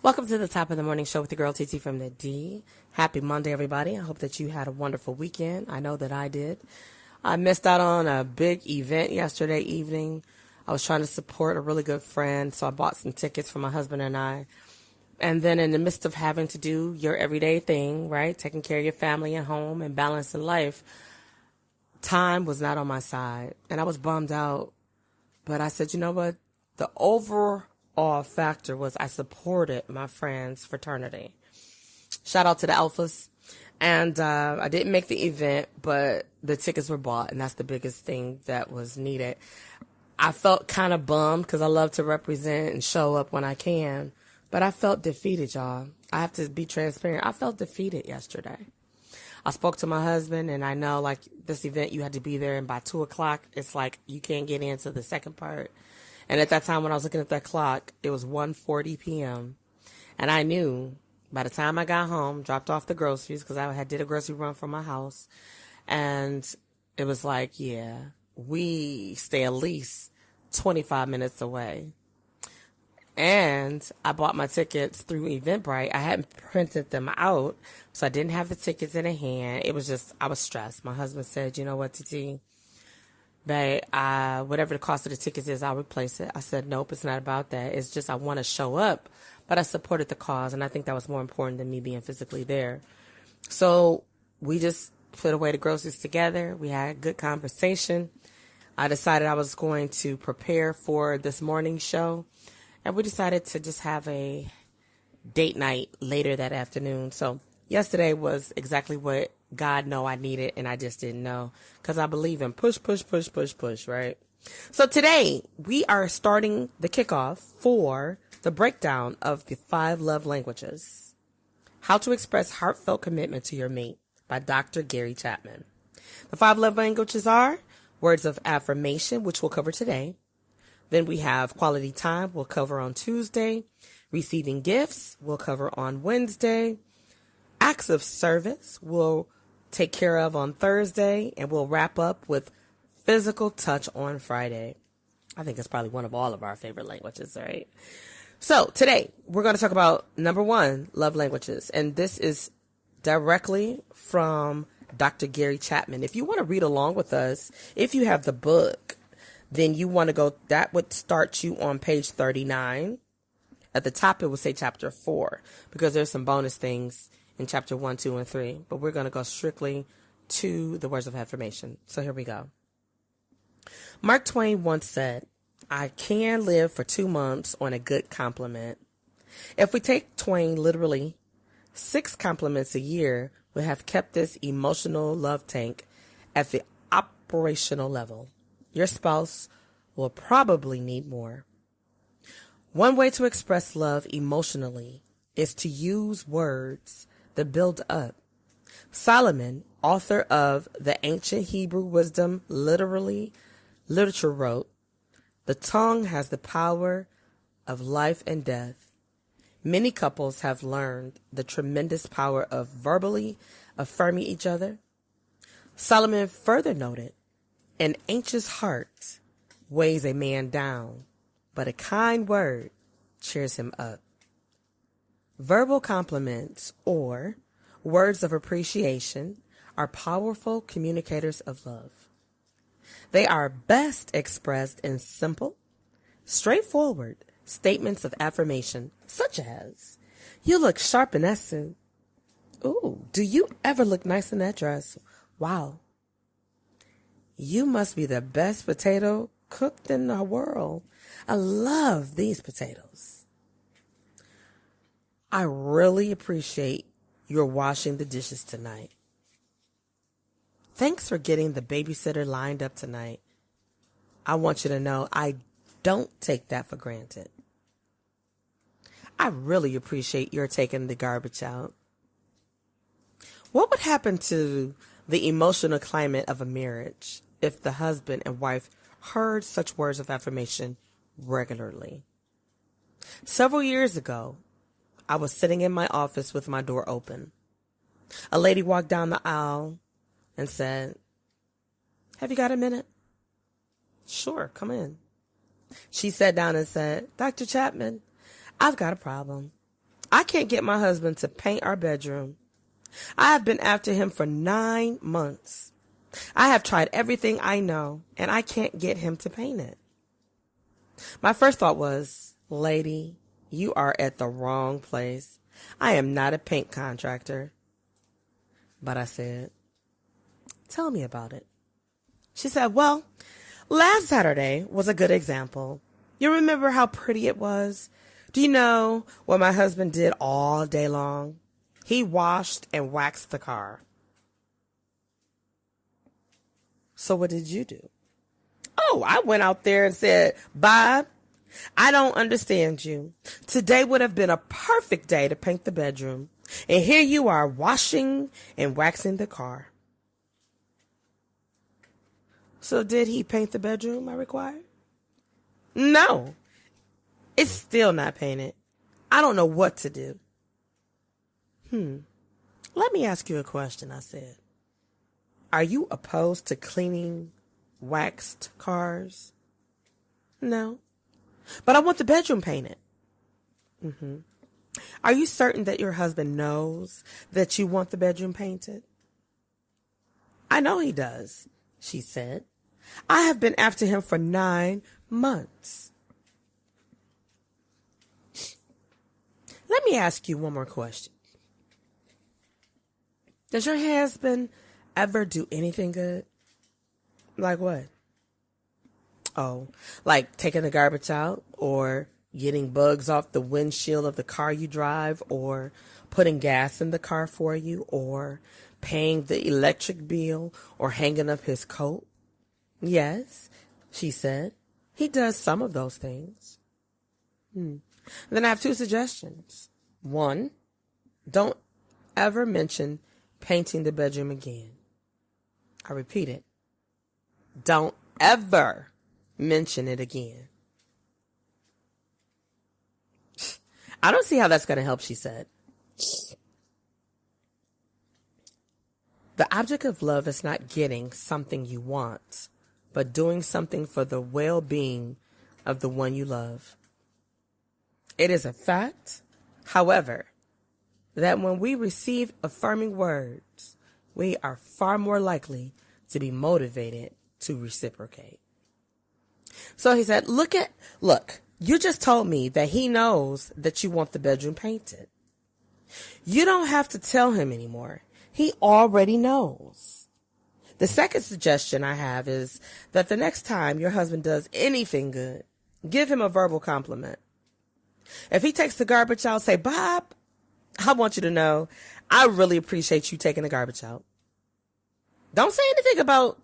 Welcome to the top of the morning show with the girl TT from the D. Happy Monday, everybody. I hope that you had a wonderful weekend. I know that I did. I missed out on a big event yesterday evening. I was trying to support a really good friend, so I bought some tickets for my husband and I. And then in the midst of having to do your everyday thing, right, taking care of your family and home and balancing life, time was not on my side. And I was bummed out. But I said, you know what? The overall factor was I supported my friend's fraternity. Shout out to the Alphas. And I didn't make the event, but the tickets were bought, and that's the biggest thing that was needed. I felt kind of bummed because I love to represent and show up when I can, but I felt defeated, y'all. I have to be transparent. I felt defeated yesterday. I spoke to my husband, and I know, like, this event, you had to be there, and by 2 o'clock, it's like you can't get into the second part. And at that time, when I was looking at that clock, it was 1:40 p.m. And I knew by the time I got home, dropped off the groceries, because I did a grocery run from my house, and it was like, yeah, we stay at least 25 minutes away. And I bought my tickets through Eventbrite. I hadn't printed them out, so I didn't have the tickets in hand. It was just, I was stressed. My husband said, you know what, TT? Babe, whatever the cost of the tickets is, I'll replace it. I said, nope, it's not about that. It's just I want to show up, but I supported the cause, and I think that was more important than me being physically there. So we just put away the groceries together. We had a good conversation. I decided I was going to prepare for this morning show, and we decided to just have a date night later that afternoon. So yesterday was exactly what God know I needed, and I just didn't know, because I believe in push, right? So today we are starting the kickoff for the breakdown of the 5 love languages. How to express heartfelt commitment to your mate by Dr. Gary Chapman. The 5 love languages are words of affirmation, which we'll cover today. Then we have quality time, we'll cover on Tuesday. Receiving gifts, we'll cover on Wednesday. Acts of service, we'll take care of on Thursday, and we'll wrap up with physical touch on Friday. I think it's probably one of all of our favorite languages, right? So today we're going to talk about number 1, love languages. And this is directly from Dr. Gary Chapman. If you want to read along with us, if you have the book, then you want to go, that would start you on page 39. At the top, it will say chapter 4, because there's some bonus things in chapter 1, 2, and 3, but we're going to go strictly to the words of affirmation. So here we go. Mark Twain once said, I can live for 2 months on a good compliment. If we take Twain literally, 6 compliments a year would have kept this emotional love tank at the operational level. Your spouse will probably need more. One way to express love emotionally is to use words that build up. Solomon, author of the ancient Hebrew wisdom literature, wrote, the tongue has the power of life and death. Many couples have learned the tremendous power of verbally affirming each other. Solomon further noted, an anxious heart weighs a man down, but a kind word cheers him up. Verbal compliments, or words of appreciation, are powerful communicators of love. They are best expressed in simple, straightforward statements of affirmation, such as, you look sharp in that suit. Ooh, do you ever look nice in that dress? Wow. You must be the best potato cooked in the world. I love these potatoes. I really appreciate your washing the dishes tonight. Thanks for getting the babysitter lined up tonight. I want you to know I don't take that for granted. I really appreciate your taking the garbage out. What would happen to the emotional climate of a marriage if the husband and wife heard such words of affirmation regularly? Several years ago, I was sitting in my office with my door open. A lady walked down the aisle and said, have you got a minute? Sure, come in. She sat down and said, Dr. Chapman, I've got a problem. I can't get my husband to paint our bedroom. I have been after him for 9 months. I have tried everything I know, and I can't get him to paint it. My first thought was, lady, you are at the wrong place. I am not a paint contractor. But I said, tell me about it. She said, well, last Saturday was a good example. You remember how pretty it was? Do you know what my husband did all day long? He washed and waxed the car. So what did you do? Oh, I went out there and said, Bob, I don't understand you. Today would have been a perfect day to paint the bedroom. And here you are washing and waxing the car. So did he paint the bedroom I required? No. It's still not painted. I don't know what to do. Let me ask you a question, I said. Are you opposed to cleaning waxed cars? No. But I want the bedroom painted. Are you certain that your husband knows that you want the bedroom painted? I know he does, she said. I have been after him for 9 months. Let me ask you one more question. Does your husband ever do anything good? Like what? Oh, like taking the garbage out, or getting bugs off the windshield of the car you drive, or putting gas in the car for you, or paying the electric bill, or hanging up his coat? Yes, she said. He does some of those things. Then I have 2 suggestions. 1, don't ever mention painting the bedroom again. I repeat it. Don't ever mention it again. I don't see how that's going to help, she said. The object of love is not getting something you want, but doing something for the well-being of the one you love. It is a fact, however, that when we receive affirming words, we are far more likely to be motivated to reciprocate. So he said, look, you just told me that he knows that you want the bedroom painted. You don't have to tell him anymore. He already knows. The second suggestion I have is that the next time your husband does anything good, give him a verbal compliment. If he takes the garbage out, say, Bob, I want you to know I really appreciate you taking the garbage out. Don't say anything about,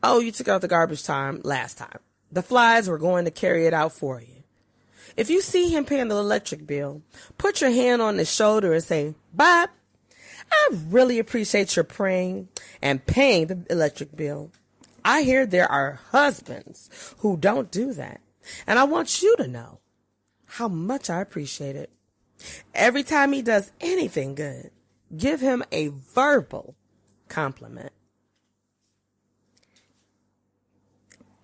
oh, you took out the garbage time last time. The flies were going to carry it out for you. If you see him paying the electric bill, put your hand on his shoulder and say, Bob, I really appreciate your praying and paying the electric bill. I hear there are husbands who don't do that, and I want you to know how much I appreciate it. Every time he does anything good, give him a verbal compliment.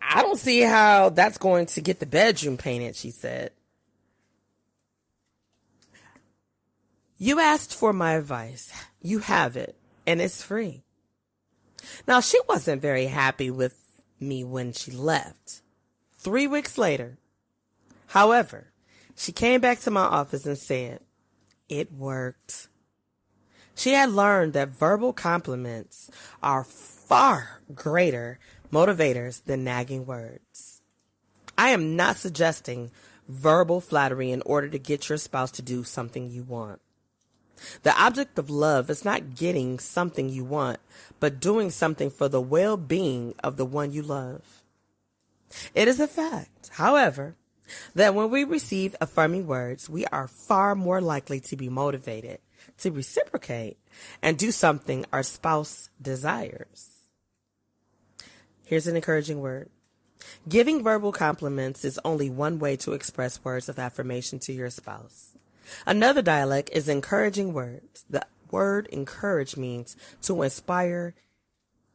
I don't see how that's going to get the bedroom painted, she said. You asked for my advice. You have it, and it's free. Now, she wasn't very happy with me when she left. 3 weeks later, however, she came back to my office and said, it worked. She had learned that verbal compliments are far greater motivators than nagging words. I am not suggesting verbal flattery in order to get your spouse to do something you want. The object of love is not getting something you want, but doing something for the well-being of the one you love. It is a fact, however, that when we receive affirming words, we are far more likely to be motivated to reciprocate and do something our spouse desires. Here's an encouraging word. Giving verbal compliments is only one way to express words of affirmation to your spouse. Another dialect is encouraging words. The word encourage means to inspire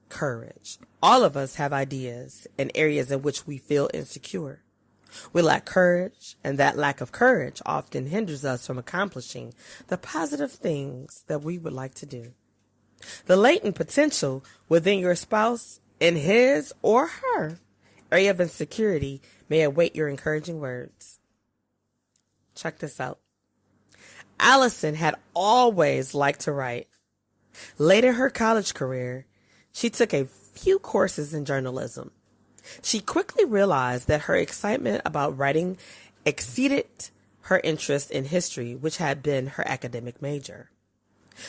courage. All of us have ideas and areas in which we feel insecure. We lack courage, and that lack of courage often hinders us from accomplishing the positive things that we would like to do. The latent potential within your spouse in his or her area of insecurity may await your encouraging words. Check this out. Allison had always liked to write. Late in her college career, she took a few courses in journalism. She quickly realized that her excitement about writing exceeded her interest in history, which had been her academic major.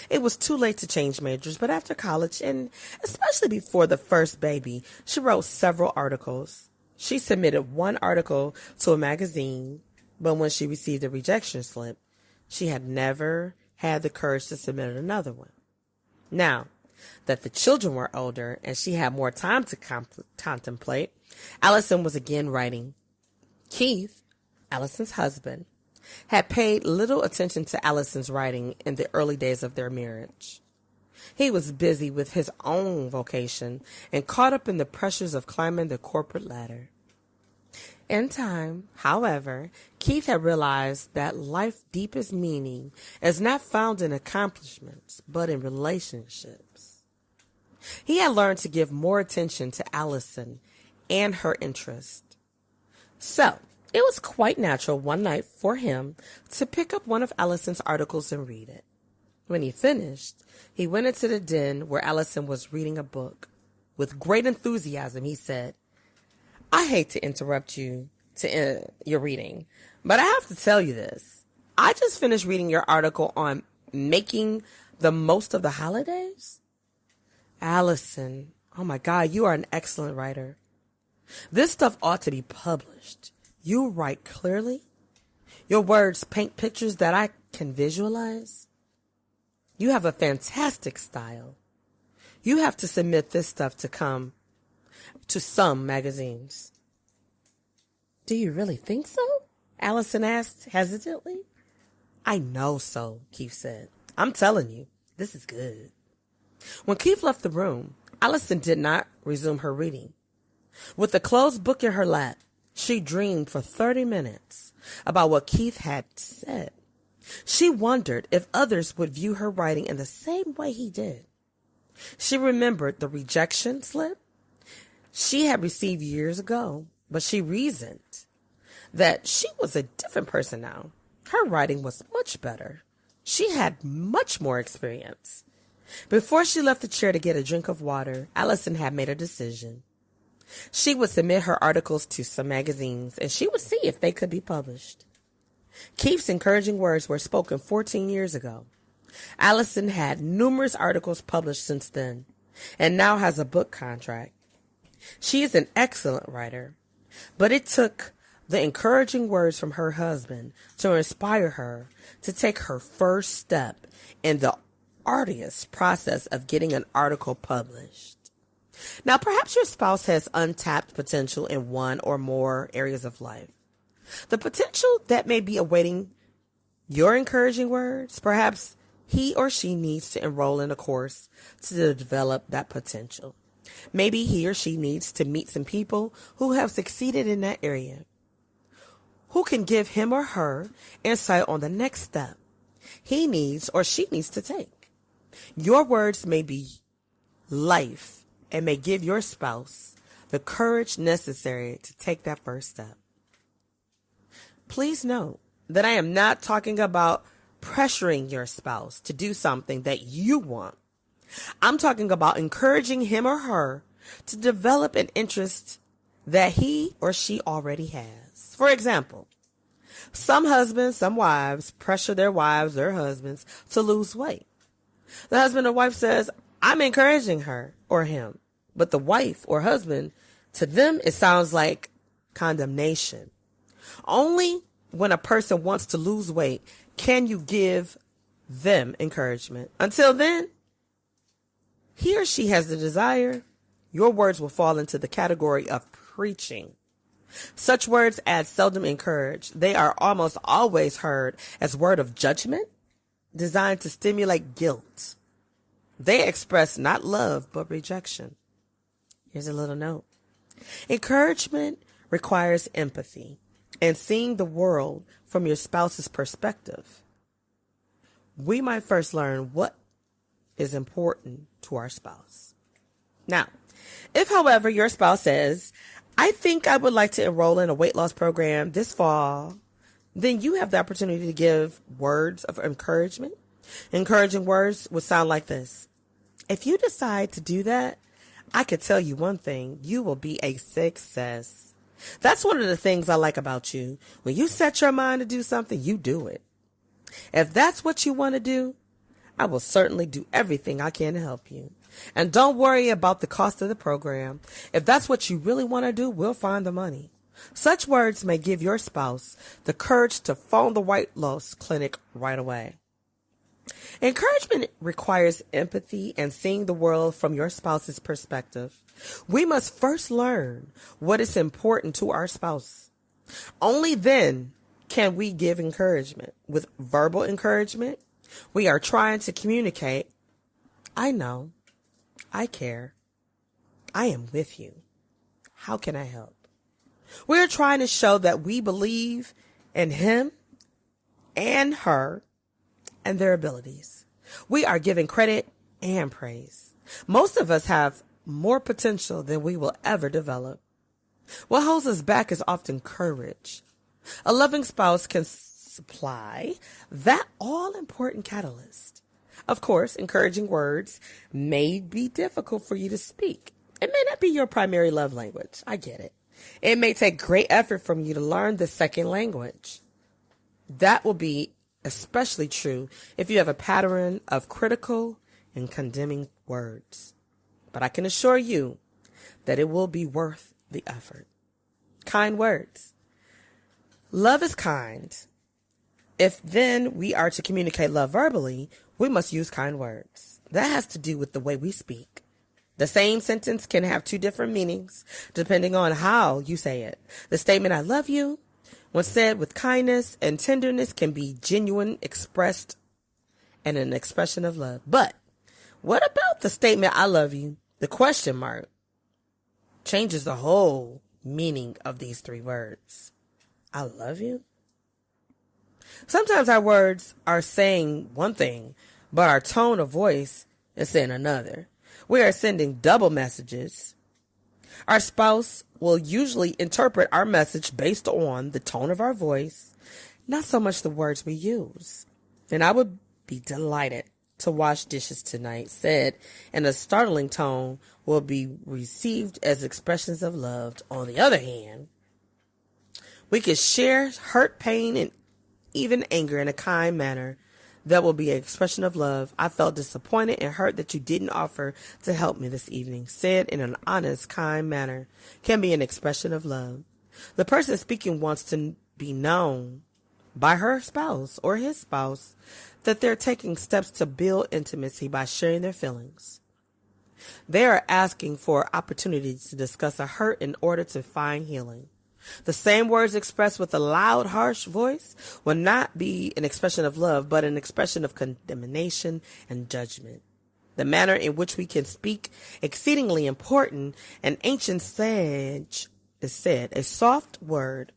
It was too late to change majors, but after college, and especially before the first baby, she wrote several articles. She submitted one article to a magazine, but when she received a rejection slip, she had never had the courage to submit another one. Now that the children were older and she had more time to contemplate, Allison was again writing. Keith, Allison's husband, had paid little attention to Allison's writing in the early days of their marriage. He was busy with his own vocation and caught up in the pressures of climbing the corporate ladder. In time, however, Keith had realized that life's deepest meaning is not found in accomplishments, but in relationships. He had learned to give more attention to Allison and her interest. So, it was quite natural one night for him to pick up one of Allison's articles and read it. When he finished, he went into the den where Allison was reading a book. With great enthusiasm, he said, I hate to interrupt you to your reading, but I have to tell you this. I just finished reading your article on making the most of the holidays. Allison, oh my God, you are an excellent writer. This stuff ought to be published. You write clearly. Your words paint pictures that I can visualize. You have a fantastic style. You have to submit this stuff to some magazines. Do you really think so? Allison asked hesitantly. I know so, Keith said. I'm telling you, this is good. When Keith left the room, Allison did not resume her reading. With the closed book in her lap, she dreamed for 30 minutes about what Keith had said. She wondered if others would view her writing in the same way he did. She remembered the rejection slip she had received years ago, but she reasoned that she was a different person now. Her writing was much better. She had much more experience. Before she left the chair to get a drink of water, Allison had made a decision. She would submit her articles to some magazines, and she would see if they could be published. Keith's encouraging words were spoken 14 years ago. Allison had numerous articles published since then, and now has a book contract. She is an excellent writer, but it took the encouraging words from her husband to inspire her to take her first step in the arduous process of getting an article published. Now, perhaps your spouse has untapped potential in one or more areas of life. The potential that may be awaiting your encouraging words, perhaps he or she needs to enroll in a course to develop that potential. Maybe he or she needs to meet some people who have succeeded in that area, who can give him or her insight on the next step he needs or she needs to take. Your words may be life and may give your spouse the courage necessary to take that first step. Please note that I am not talking about pressuring your spouse to do something that you want. I'm talking about encouraging him or her to develop an interest that he or she already has. For example, some husbands, some wives pressure their wives or husbands to lose weight. The husband or wife says, I'm encouraging her or him. But the wife or husband, to them, it sounds like condemnation. Only when a person wants to lose weight can you give them encouragement. Until then, he or she has the desire, your words will fall into the category of preaching. Such words as seldom encourage. They are almost always heard as word of judgment, designed to stimulate guilt. They express not love, but rejection. Here's a little note. Encouragement requires empathy. and seeing the world from your spouse's perspective, we might first learn what is important to our spouse. Now, if, however, your spouse says, I think I would like to enroll in a weight loss program this fall, then you have the opportunity to give words of encouragement. Encouraging words would sound like this. If you decide to do that, I could tell you one thing, you will be a success. That's one of the things I like about you. When you set your mind to do something, you do it. If that's what you want to do, I will certainly do everything I can to help you. And don't worry about the cost of the program. If that's what you really want to do, we'll find the money. Such words may give your spouse the courage to phone the weight loss clinic right away. Encouragement requires empathy and seeing the world from your spouse's perspective. We must first learn what is important to our spouse. Only then can we give encouragement. With verbal encouragement, we are trying to communicate, I know, I care, I am with you. How can I help? We are trying to show that we believe in him and her and their abilities. We are giving credit and praise. Most of us have more potential than we will ever develop. What holds us back is often courage. A loving spouse can supply that all-important catalyst. Of course, encouraging words may be difficult for you to speak. It may not be your primary love language. I get it. It may take great effort from you to learn the second language. That will be especially true if you have a pattern of critical and condemning words. But I can assure you that it will be worth the effort. Kind words. Love is kind. If then we are to communicate love verbally, we must use kind words. That has to do with the way we speak. The same sentence can have two different meanings depending on how you say it. The statement, I love you, when said with kindness and tenderness, can be genuine, expressed, and an expression of love. But what about the statement, I love you? The question mark changes the whole meaning of these three words. I love you? Sometimes our words are saying one thing, but our tone of voice is saying another. We are sending double messages. Our spouse will usually interpret our message based on the tone of our voice, not so much the words we use. And I would be delighted to wash dishes tonight, said in a startling tone, will be received as expressions of love. On the other hand, we can share hurt, pain, and even anger in a kind manner. That will be an expression of love. I felt disappointed and hurt that you didn't offer to help me this evening. Said in an honest, kind manner can be an expression of love. The person speaking wants to be known by her spouse or his spouse that they're taking steps to build intimacy by sharing their feelings. They are asking for opportunities to discuss a hurt in order to find healing. The same words expressed with a loud, harsh voice will not be an expression of love, but an expression of condemnation and judgment. The manner in which we can speak, exceedingly important. An ancient sage is said, a soft word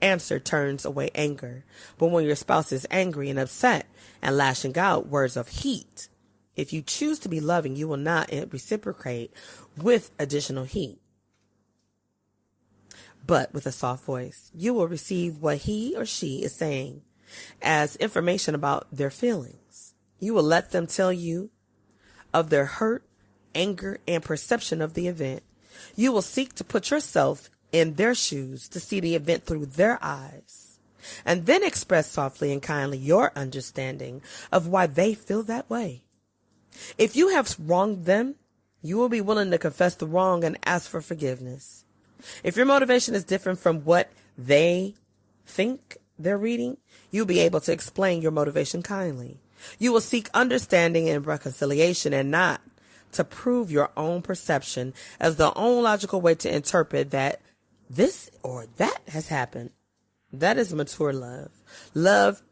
answer turns away anger. But when your spouse is angry and upset and lashing out words of heat, if you choose to be loving, you will not reciprocate with additional heat, but with a soft voice. You will receive what he or she is saying as information about their feelings. You will let them tell you of their hurt, anger, and perception of the event. You will seek to put yourself in their shoes to see the event through their eyes, and then express softly and kindly your understanding of why they feel that way. If you have wronged them, you will be willing to confess the wrong and ask for forgiveness. If your motivation is different from what they think they're reading, you'll be able to explain your motivation kindly. You will seek understanding and reconciliation and not to prove your own perception as the only logical way to interpret that this or that has happened. That is mature love. Love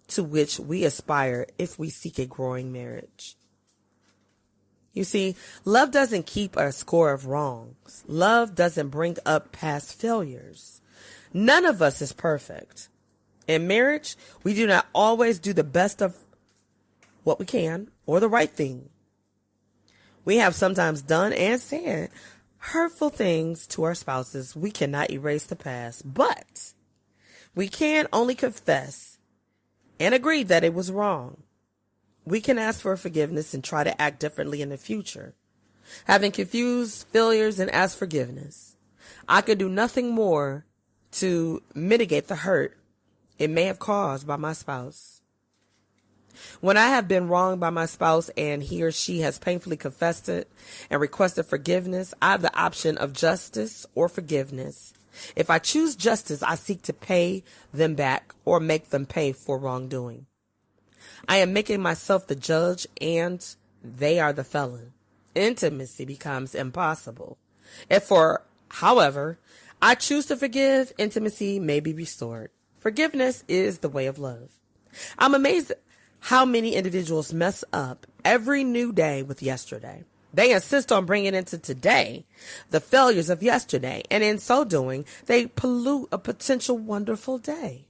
to which we aspire if we seek a growing marriage. You see, love doesn't keep a score of wrongs. Love doesn't bring up past failures. None of us is perfect. In marriage, we do not always do the best of what we can or the right thing. We have sometimes done and said hurtful things to our spouses. We cannot erase the past, but we can only confess and agree that it was wrong. We can ask for forgiveness and try to act differently in the future. Having confused failures and ask forgiveness. I could do nothing more to mitigate the hurt it may have caused by my spouse. When I have been wronged by my spouse and he or she has painfully confessed it and requested forgiveness, I have the option of justice or forgiveness. If I choose justice, I seek to pay them back or make them pay for wrongdoing. I am making myself the judge and they are the felon. Intimacy becomes impossible. However, I choose to forgive, intimacy may be restored. Forgiveness is the way of love. I'm amazed how many individuals mess up every new day with yesterday. They insist on bringing into today the failures of yesterday, and in so doing, they pollute a potential wonderful day.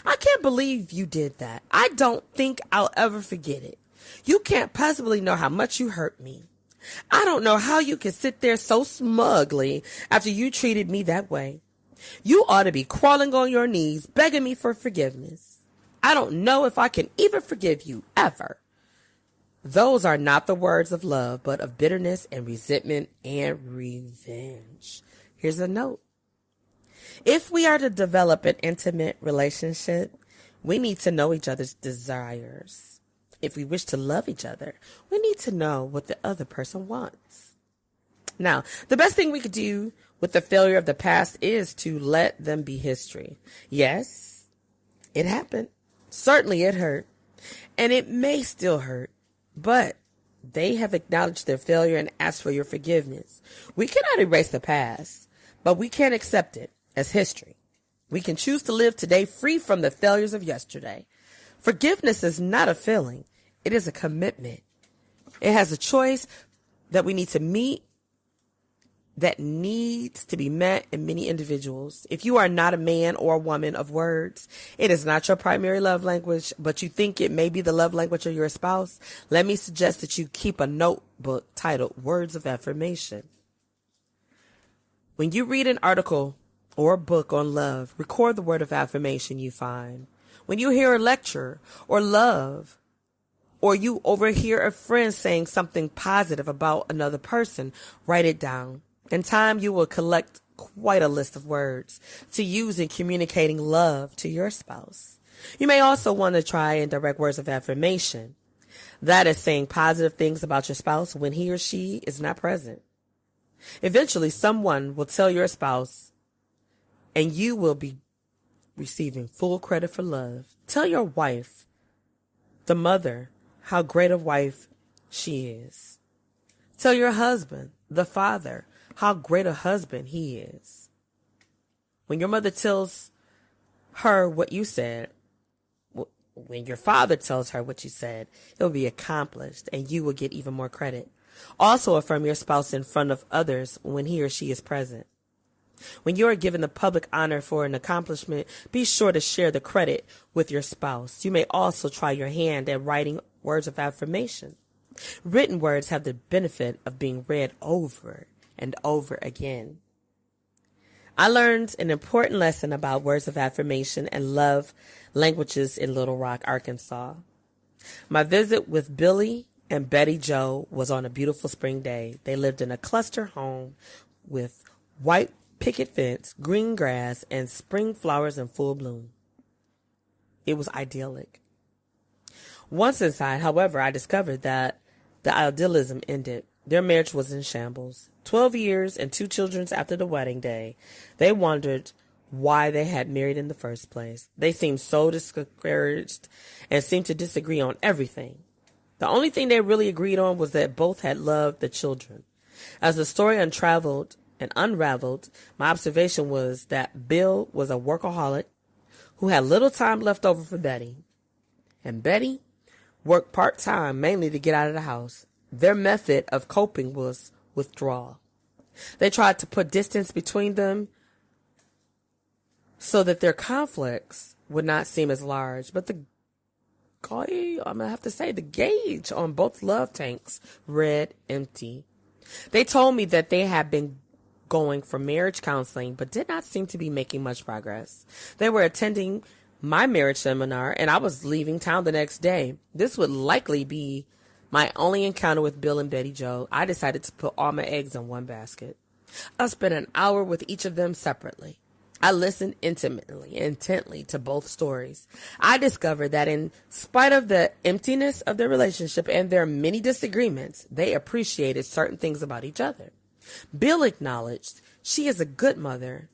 I can't believe you did that. I don't think I'll ever forget it. You can't possibly know how much you hurt me. I don't know how you can sit there so smugly after you treated me that way. You ought to be crawling on your knees, begging me for forgiveness. I don't know if I can even forgive you ever. Those are not the words of love, but of bitterness and resentment and revenge. Here's a note. If we are to develop an intimate relationship, we need to know each other's desires. If we wish to love each other, we need to know what the other person wants. Now, the best thing we could do with the failure of the past is to let them be history. Yes, it happened. Certainly it hurt. And it may still hurt. But they have acknowledged their failure and asked for your forgiveness. We cannot erase the past, but we can accept it as history. We can choose to live today free from the failures of yesterday. Forgiveness is not a feeling. It is a commitment. It has a choice that we need to meet that needs to be met in many individuals. If you are not a man or a woman of words, it is not your primary love language, but you think it may be the love language of your spouse, let me suggest that you keep a notebook titled Words of Affirmation. When you read an article or a book on love, record the word of affirmation you find. When you hear a lecture or love, or you overhear a friend saying something positive about another person, write it down. In time, you will collect quite a list of words to use in communicating love to your spouse. You may also want to try and direct words of affirmation. That is saying positive things about your spouse when he or she is not present. Eventually, someone will tell your spouse, and you will be receiving full credit for love. Tell your wife, the mother, how great a wife she is. Tell your husband, the father, how great a husband he is. When your mother tells her what you said, when your father tells her what you said, it will be accomplished and you will get even more credit. Also affirm your spouse in front of others when he or she is present. When you are given the public honor for an accomplishment, be sure to share the credit with your spouse. You may also try your hand at writing words of affirmation. Written words have the benefit of being read over and over again. I learned an important lesson about words of affirmation and love languages in Little Rock, Arkansas. My visit with Billy and Betty Joe was on a beautiful spring day. They lived in a cluster home with white picket fence, green grass, and spring flowers in full bloom. It was idyllic. Once inside, however, I discovered that the idealism ended. Their marriage was in shambles. 12 years and 2 children after the wedding day, they wondered why they had married in the first place. They seemed so discouraged and seemed to disagree on everything. The only thing they really agreed on was that both had loved the children. As the story unraveled, my observation was that Bill was a workaholic who had little time left over for Betty. And Betty worked part-time mainly to get out of the house. Their method of coping was withdrawal. They tried to put distance between them so that their conflicts would not seem as large. But I'm going to have to say, the gauge on both love tanks read empty. They told me that they had been going for marriage counseling, but did not seem to be making much progress. They were attending my marriage seminar, and I was leaving town the next day. This would likely be my only encounter with Bill and Betty Jo. I decided to put all my eggs in one basket. I spent an hour with each of them separately. I listened intently to both stories. I discovered that in spite of the emptiness of their relationship and their many disagreements, they appreciated certain things about each other. Bill acknowledged she is a good mother.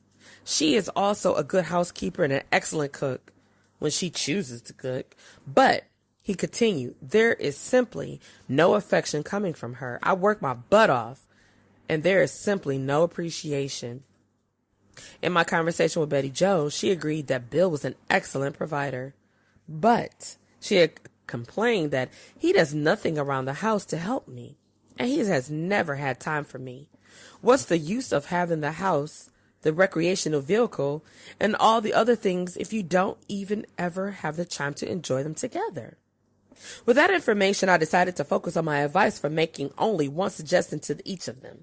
She is also a good housekeeper and an excellent cook when she chooses to cook. But, he continued, there is simply no affection coming from her. I work my butt off, and there is simply no appreciation. In my conversation with Betty Jo, she agreed that Bill was an excellent provider, but she had complained that he does nothing around the house to help me, and he has never had time for me. What's the use of having the house, the recreational vehicle, and all the other things if you don't even ever have the time to enjoy them together? With that information, I decided to focus on my advice for making only one suggestion to each of them.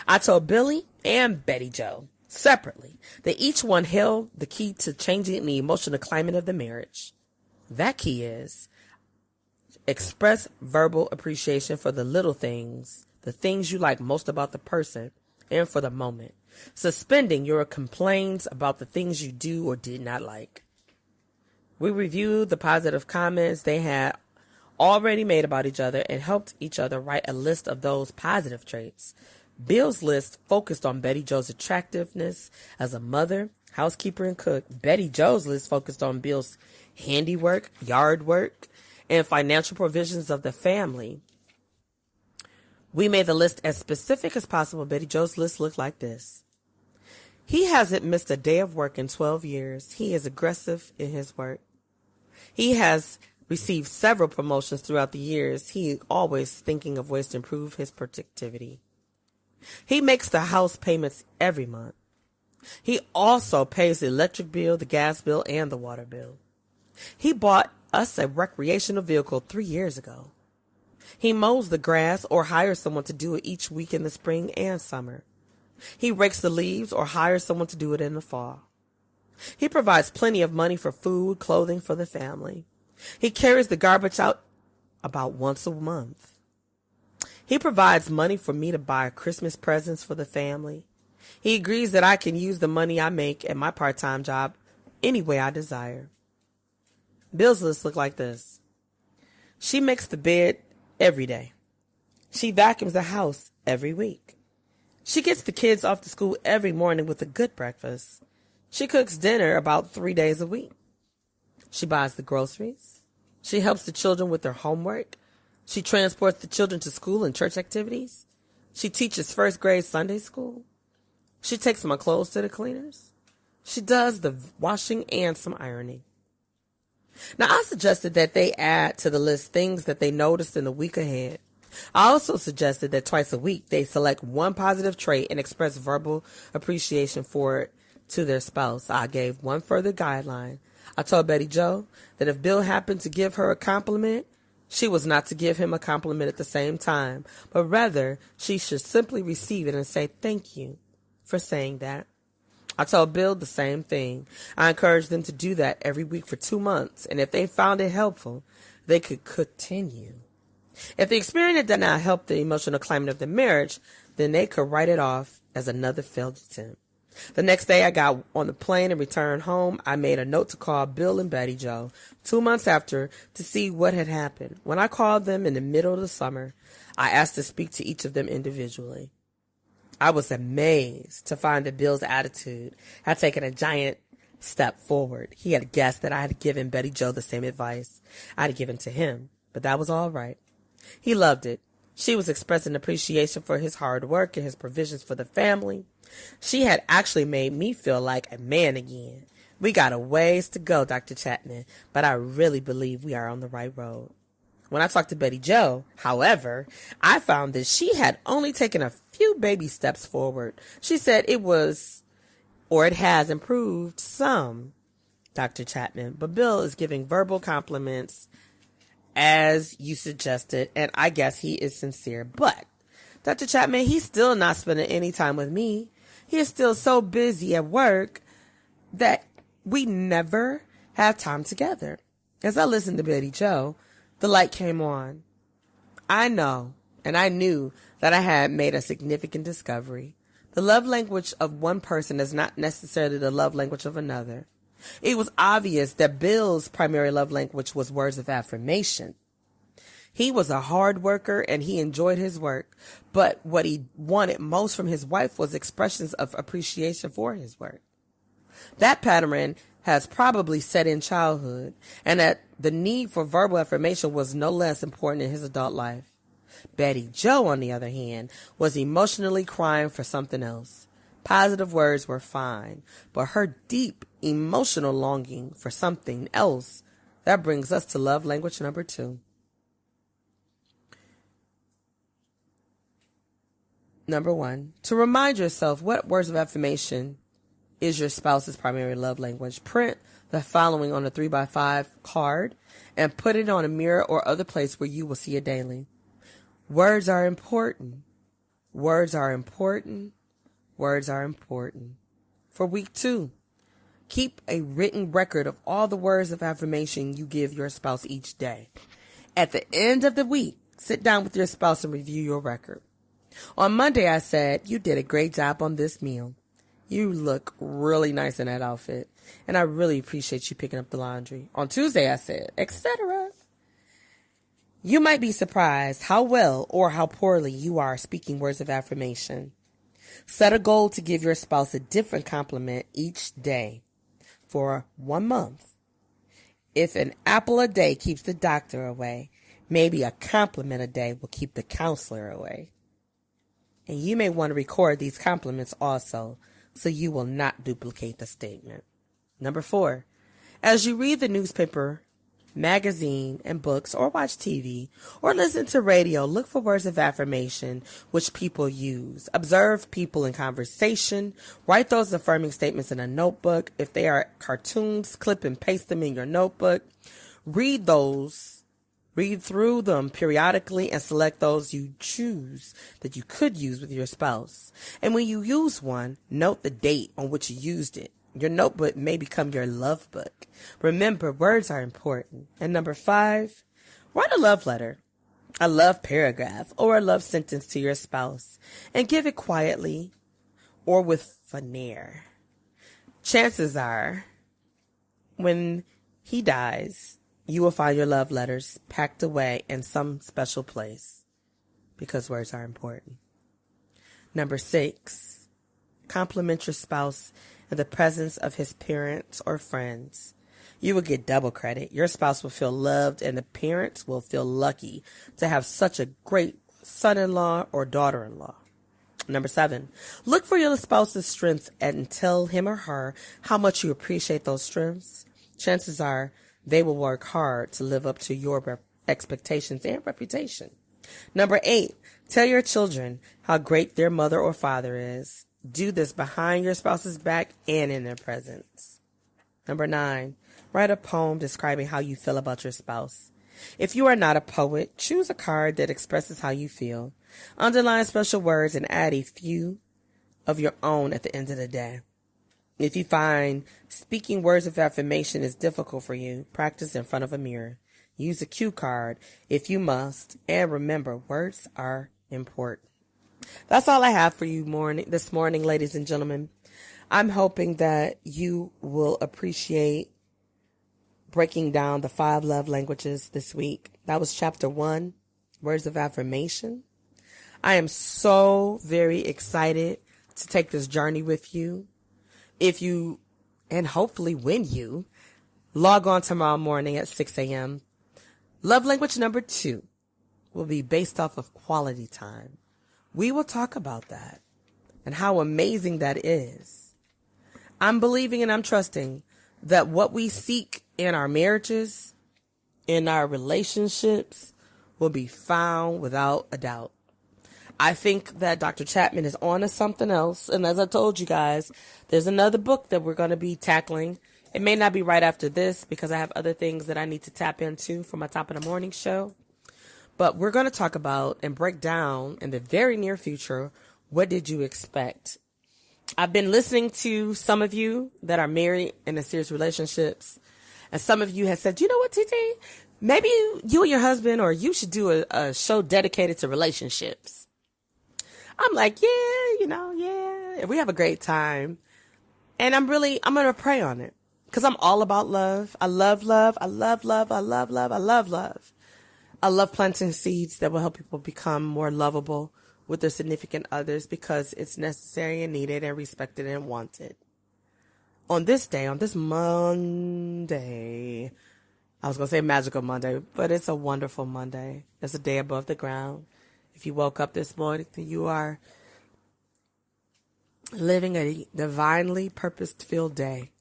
I told Billy and Betty Jo separately that each one held the key to changing the emotional climate of the marriage. That key is express verbal appreciation for the little things, the things you like most about the person and for the moment, suspending your complaints about the things you do or did not like. We reviewed the positive comments they had already made about each other and helped each other write a list of those positive traits. Bill's list focused on Betty Jo's attractiveness as a mother, housekeeper, and cook. Betty Jo's list focused on Bill's handiwork, yard work, and financial provisions of the family. We made the list as specific as possible. Betty Jo's list looked like this. He hasn't missed a day of work in 12 years. He is aggressive in his work. He has received several promotions throughout the years. He is always thinking of ways to improve his productivity. He makes the house payments every month. He also pays the electric bill, the gas bill, and the water bill. He bought us a recreational vehicle 3 years ago. He mows the grass or hires someone to do it each week in the spring and summer. He rakes the leaves or hires someone to do it in the fall. He provides plenty of money for food, clothing for the family. He carries the garbage out about once a month. He provides money for me to buy Christmas presents for the family. He agrees that I can use the money I make at my part-time job any way I desire. Bill's list looked like this. She makes the bed every day. She vacuums the house every week. She gets the kids off to school every morning with a good breakfast. She cooks dinner about 3 days a week. She buys the groceries. She helps the children with their homework. She transports the children to school and church activities. She teaches first grade Sunday school. She takes my clothes to the cleaners. She does the washing and some ironing. Now, I suggested that they add to the list things that they noticed in the week ahead. I also suggested that twice a week they select one positive trait and express verbal appreciation for it to their spouse. I gave one further guideline. I told Betty Jo that if Bill happened to give her a compliment, she was not to give him a compliment at the same time, but rather she should simply receive it and say thank you for saying that. I told Bill the same thing. I encouraged them to do that every week for 2 months, and if they found it helpful, they could continue. If the experience did not help the emotional climate of the marriage, then they could write it off as another failed attempt. The next day I got on the plane and returned home. I made a note to call Bill and Betty Jo 2 months after to see what had happened. When I called them in the middle of the summer, I asked to speak to each of them individually. I was amazed to find that Bill's attitude had taken a giant step forward. He had guessed that I had given Betty Jo the same advice I had given to him, but that was all right. He loved it. She was expressing appreciation for his hard work and his provisions for the family. She had actually made me feel like a man again. We got a ways to go, Dr. Chapman, but I really believe we are on the right road. When I talked to Betty Jo, however, I found that she had only taken a few baby steps forward. She said it was or it has improved some, Dr. Chapman, but Bill is giving verbal compliments as you suggested, and I guess he is sincere. But Dr. Chapman, he's still not spending any time with me. He is still so busy at work that we never have time together. As I listened to Betty Joe, the light came on. I know, and I knew that I had made a significant discovery. The love language of one person is not necessarily the love language of another. It was obvious that Bill's primary love language was words of affirmation. He was a hard worker and he enjoyed his work, but what he wanted most from his wife was expressions of appreciation for his work. That pattern has probably set in childhood, and that the need for verbal affirmation was no less important in his adult life. Betty Joe, on the other hand, was emotionally crying for something else. Positive words were fine, but her deep emotional longing for something else, that brings us to love language number 2. Number 1, to remind yourself what words of affirmation is your spouse's primary love language. Print the following on a 3x5 card and put it on a mirror or other place where you will see it daily. Words are important. Words are important. Words are important. For week 2, keep a written record of all the words of affirmation you give your spouse each day. At the end of the week, sit down with your spouse and review your record. On Monday, I said, you did a great job on this meal. You look really nice in that outfit, and I really appreciate you picking up the laundry. On Tuesday, I said, etc. You might be surprised how well or how poorly you are speaking words of affirmation. Set a goal to give your spouse a different compliment each day for 1 month. If an apple a day keeps the doctor away, maybe a compliment a day will keep the counselor away. And you may want to record these compliments also, so you will not duplicate the statement. Number 4, as you read the newspaper, magazine, and books, or watch TV, or listen to radio, look for words of affirmation which people use. Observe people in conversation. Write those affirming statements in a notebook. If they are cartoons, clip and paste them in your notebook. Read through them periodically and select those you choose that you could use with your spouse. And when you use one, note the date on which you used it. Your notebook may become your love book. Remember, words are important. And number 5, write a love letter, a love paragraph, or a love sentence to your spouse and give it quietly or with flair. Chances are, when he dies, you will find your love letters packed away in some special place because words are important. Number 6, compliment your spouse in the presence of his parents or friends. You will get double credit. Your spouse will feel loved, and the parents will feel lucky to have such a great son-in-law or daughter-in-law. Number 7, look for your spouse's strengths and tell him or her how much you appreciate those strengths. Chances are they will work hard to live up to your expectations and reputation. Number 8, tell your children how great their mother or father is. Do this behind your spouse's back and in their presence. Number 9, write a poem describing how you feel about your spouse. If you are not a poet, choose a card that expresses how you feel. Underline special words and add a few of your own at the end of the day. If you find speaking words of affirmation is difficult for you, practice in front of a mirror. Use a cue card if you must, and remember, words are important. That's all I have for you this morning, ladies and gentlemen. I'm hoping that you will appreciate breaking down the 5 love languages this week. That was chapter 1, words of affirmation. I am so very excited to take this journey with you. If you, and hopefully when you, log on tomorrow morning at 6 a.m., love language number 2 will be based off of quality time. We will talk about that and how amazing that is. I'm believing and I'm trusting that what we seek in our marriages, in our relationships, will be found without a doubt. I think that Dr. Chapman is on to something else. And as I told you guys, there's another book that we're going to be tackling. It may not be right after this because I have other things that I need to tap into for my top of the morning show. But we're going to talk about and break down in the very near future, what did you expect? I've been listening to some of you that are married and in serious relationships. And some of you have said, you know what, TT? Maybe you and your husband, or you should do a show dedicated to relationships. I'm like, yeah. We have a great time. And I'm going to pray on it. Because I'm all about love. I love love. I love love. I love love. I love love. I love planting seeds that will help people become more lovable with their significant others because it's necessary and needed and respected and wanted. On this day, on this Monday, I was going to say magical Monday, but it's a wonderful Monday. It's a day above the ground. If you woke up this morning, then you are living a divinely purpose-filled day.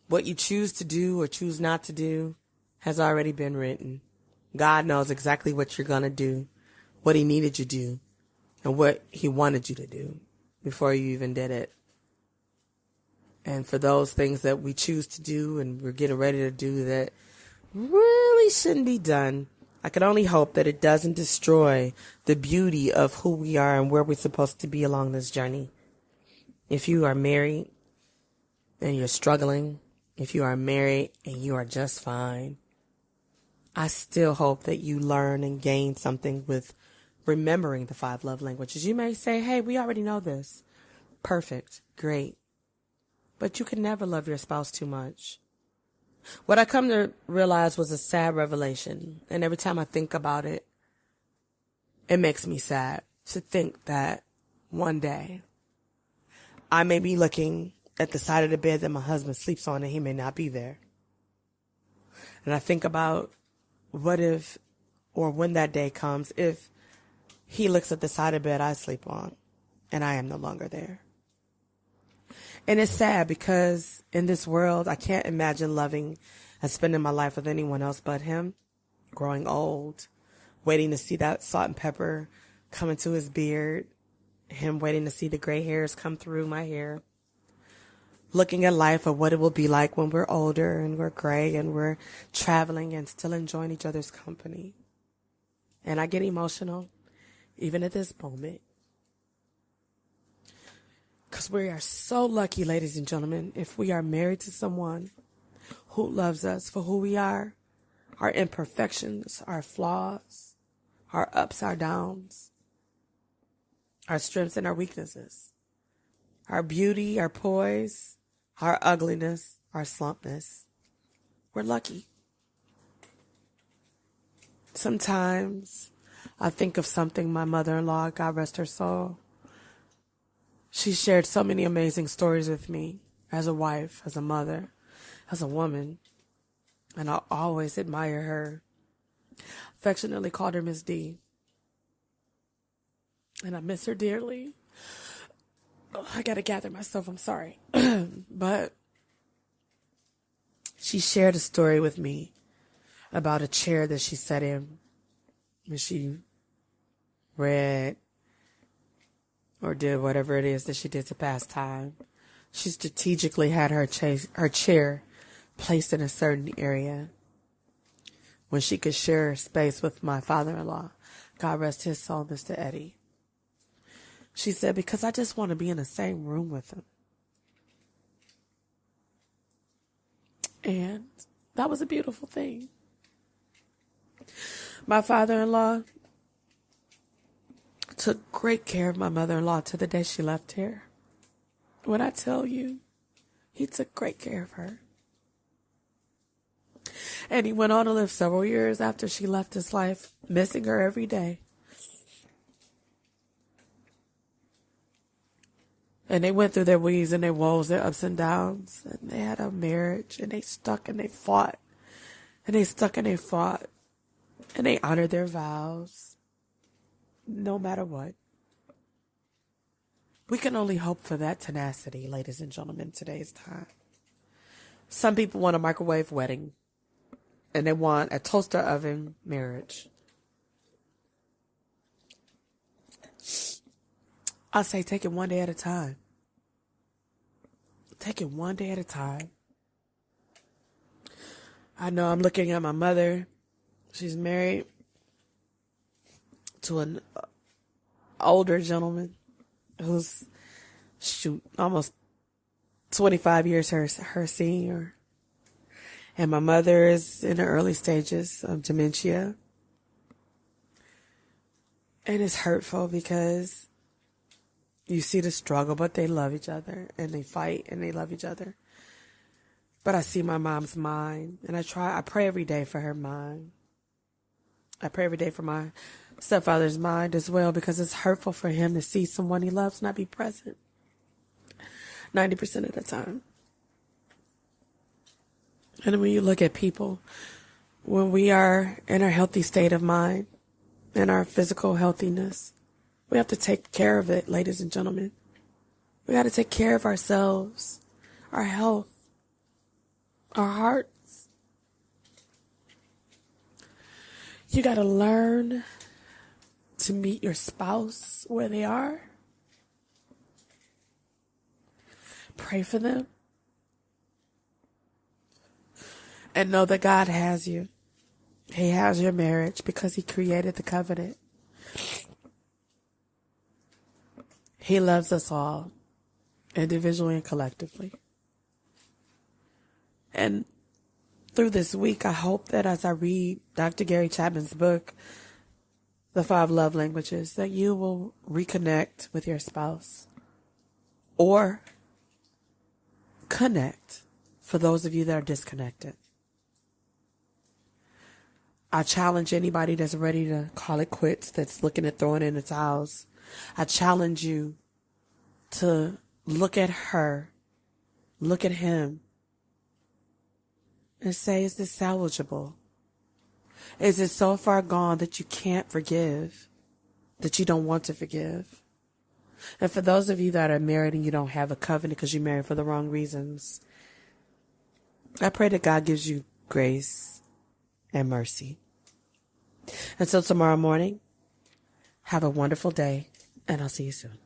What you choose to do or choose not to do has already been written. God knows exactly what you're going to do, what he needed you to do, and what he wanted you to do before you even did it. And for those things that we choose to do and we're getting ready to do that really shouldn't be done, I can only hope that it doesn't destroy the beauty of who we are and where we're supposed to be along this journey. If you are married and you're struggling, if you are married and you are just fine, I still hope that you learn and gain something with remembering the 5 love languages. You may say, hey, we already know this. Perfect. Great. But you can never love your spouse too much. What I come to realize was a sad revelation. And every time I think about it, it makes me sad to think that one day I may be looking at the side of the bed that my husband sleeps on and he may not be there. And I think about what if, or when that day comes, if he looks at the side of the bed I sleep on and I am no longer there. And it's sad because in this world, I can't imagine loving and spending my life with anyone else but him. Growing old, waiting to see that salt and pepper come into his beard, him waiting to see the gray hairs come through my hair. Looking at life of what it will be like when we're older and we're gray and we're traveling and still enjoying each other's company. And I get emotional, even at this moment. Because we are so lucky, ladies and gentlemen, if we are married to someone who loves us for who we are, our imperfections, our flaws, our ups, our downs, our strengths and our weaknesses, our beauty, our poise, our ugliness, our slumpness. We're lucky. Sometimes I think of something my mother-in-law, God rest her soul, she shared so many amazing stories with me as a wife, as a mother, as a woman, and I always admire her. Affectionately called her Miss D. And I miss her dearly. Oh, I got to gather myself, I'm sorry. But she shared a story with me about a chair that she sat in when she read or did whatever it is that she did to pass time. She strategically had her chair placed in a certain area when she could share space with my father-in-law. God rest his soul, Mr. Eddie. She said, because I just want to be in the same room with him. And that was a beautiful thing. My father-in-law took great care of my mother-in-law to the day she left here. When I tell you, he took great care of her. And he went on to live several years after she left his life, missing her every day. And they went through their weeds and their woes, their ups and downs. And they had a marriage, and they stuck and they fought. And they stuck and they fought. And they honored their vows, no matter what. We can only hope for that tenacity, ladies and gentlemen, in today's time. Some people want a microwave wedding, and they want a toaster oven marriage. I say take it one day at a time. Take it one day at a time. I know I'm looking at my mother. She's married to an older gentleman who's, almost 25 years her senior. And my mother is in the early stages of dementia. And it's hurtful because you see the struggle, but they love each other and they fight and they love each other. But I see my mom's mind, and I pray every day for her mind. I pray every day for my stepfather's mind as well, because it's hurtful for him to see someone he loves not be present 90% of the time. And when you look at people, when we are in our healthy state of mind, in our physical healthiness, we have to take care of it, ladies and gentlemen. We got to take care of ourselves, our health, our hearts. You got to learn to meet your spouse where they are. Pray for them. And know that God has you. He has your marriage because He created the covenant. He loves us all, individually and collectively. And through this week, I hope that as I read Dr. Gary Chapman's book, The 5 Love Languages, that you will reconnect with your spouse or connect for those of you that are disconnected. I challenge anybody that's ready to call it quits, that's looking at throwing in the towels. I challenge you to look at her, look at him, and say, is this salvageable? Is it so far gone that you can't forgive, that you don't want to forgive? And for those of you that are married and you don't have a covenant because you're married for the wrong reasons, I pray that God gives you grace and mercy. Until tomorrow morning, have a wonderful day, and I'll see you soon.